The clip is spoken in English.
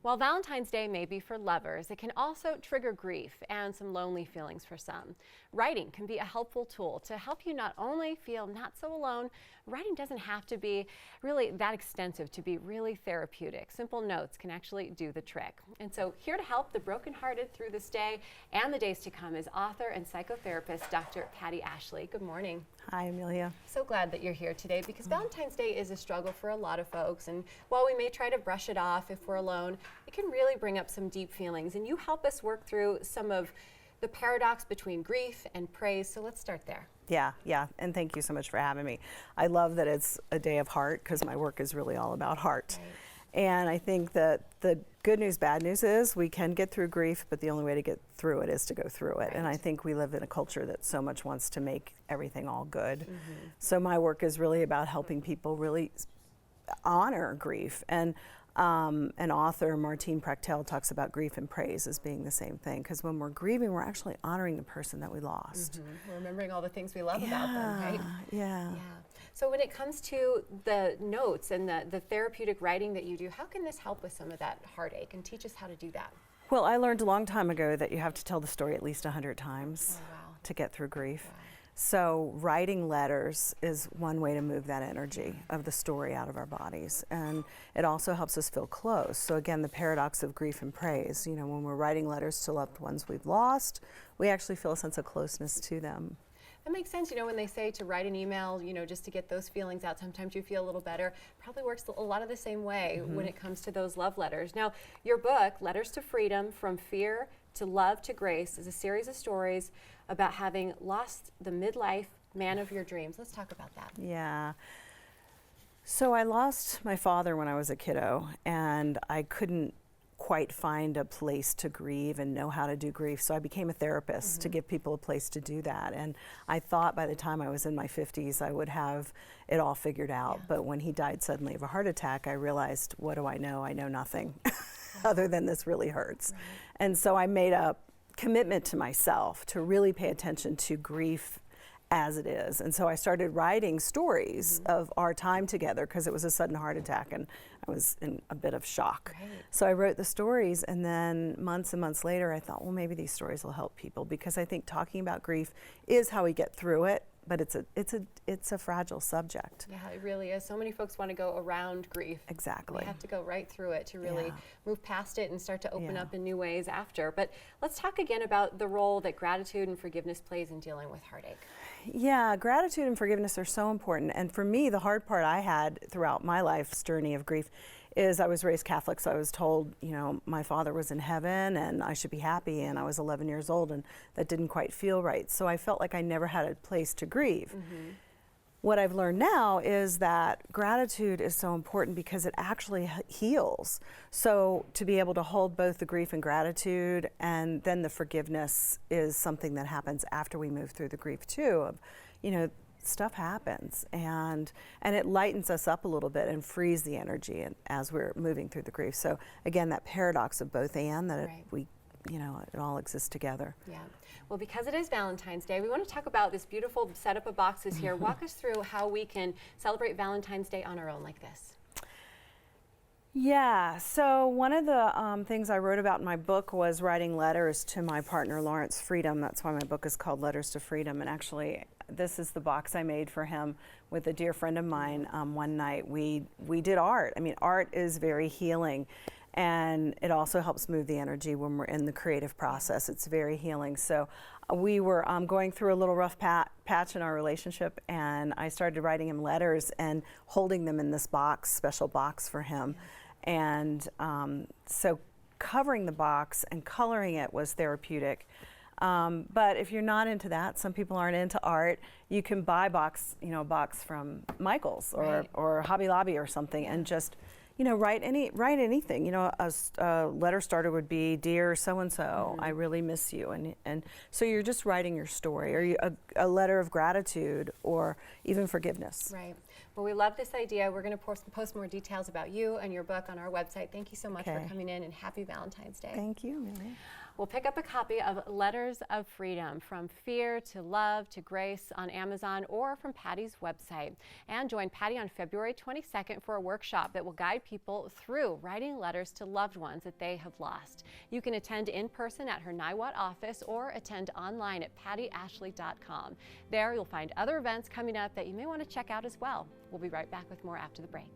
While Valentine's Day may be for lovers, it can also trigger grief and some lonely feelings for some. Writing can be a helpful tool to help you not only feel not so alone. Writing doesn't have to be really that extensive to be really therapeutic. Simple notes can actually do the trick. And so here to help the brokenhearted through this day and the days to come is author and psychotherapist Dr. Patti Ashley. Good morning. Hi, Amelia. So glad that you're here today because Valentine's Day is a struggle for a lot of folks, and while we may try to brush it off if we're alone, it can really bring up some deep feelings, and you help us work through some of the paradox between grief and praise. So let's start there. Yeah, and thank you so much for having me. I love that it's a day of heart because my work is really all about heart. Right. And I think that the good news, bad news is we can get through grief, but the only way to get through it is to go through it. Right. And I think we live in a culture that so much wants to make everything all good. So my work is really about helping people really honor grief. And an author, Martine Prachtel, talks about grief and praise as being the same thing, because when we're grieving, we're actually honoring the person that we lost. We're remembering all the things we love about them, right? Yeah. So when it comes to the notes and the therapeutic writing that you do, how can this help with some of that heartache and teach us how to do that? Well, I learned a long time ago that you have to tell the story at least 100 times to get through grief. Wow. So writing letters is one way to move that energy of the story out of our bodies. And it also helps us feel close. So again, the paradox of grief and praise. You know, when we're writing letters to loved ones we've lost, we actually feel a sense of closeness to them. That makes sense. You know, when they say to write an email, you know, just to get those feelings out, sometimes you feel a little better. Probably works a lot of the same way when it comes to those love letters. Now, your book, Letters to Freedom, From Fear to Love to Grace, is a series of stories about having lost the midlife man of your dreams. Let's talk about that. Yeah. So I lost my father when I was a kiddo, and I couldn't quite find a place to grieve and know how to do grief. So I became a therapist to give people a place to do that. And I thought by the time I was in my 50s, I would have it all figured out. But when he died suddenly of a heart attack, I realized, what do I know? I know nothing other than this really hurts. Right. And so I made a commitment to myself to really pay attention to grief as it is. And so I started writing stories of our time together because it was a sudden heart attack and I was in a bit of shock. Right. So I wrote the stories, and then months and months later I thought, well, maybe these stories will help people, because I think talking about grief is how we get through it, but it's a fragile subject. Yeah, it really is. So many folks want to go around grief. Exactly. They have to go right through it to really move past it and start to open up in new ways after. But let's talk again about the role that gratitude and forgiveness plays in dealing with heartache. Yeah, gratitude and forgiveness are so important. And for me, the hard part I had throughout my life's journey of grief is I was raised Catholic, so I was told, you know, my father was in heaven and I should be happy, and I was 11 years old and that didn't quite feel right. So I felt like I never had a place to grieve. What I've learned now is that gratitude is so important because it actually heals. So to be able to hold both the grief and gratitude, and then the forgiveness is something that happens after we move through the grief too. Of, you know, stuff happens, and it lightens us up a little bit and frees the energy as we're moving through the grief. So again, that paradox of both and, that it all exists together. Yeah. Well, because it is Valentine's Day, we want to talk about this beautiful setup of boxes here. Walk us through how we can celebrate Valentine's Day on our own like this. Yeah, so one of the things I wrote about in my book was writing letters to my partner, Lawrence Freedom. That's why my book is called Letters to Freedom. And actually, this is the box I made for him with a dear friend of mine. One night we did art. I mean, art is very healing, and it also helps move the energy when we're in the creative process. It's very healing. So we were going through a little rough patch in our relationship, and I started writing him letters and holding them in this box, special box for him. And so covering the box and coloring it was therapeutic. But if you're not into that, some people aren't into art, you can buy a box from Michael's or Hobby Lobby or something, and just, write anything. A letter starter would be, "Dear so-and-so, I really miss you." And so you're just writing your story, or a letter of gratitude, or even forgiveness. Right. Well, we love this idea. We're going to post more details about you and your book on our website. Thank you so much for coming in, and happy Valentine's Day. Thank you, Amelia. We'll pick up a copy of Letters of Freedom, From Fear to Love to Grace on Amazon or from Patti's website. And join Patti on February 22nd for a workshop that will guide people through writing letters to loved ones that they have lost. You can attend in person at her Niwot office or attend online at pattiashley.com. There you'll find other events coming up that you may want to check out as well. We'll be right back with more after the break.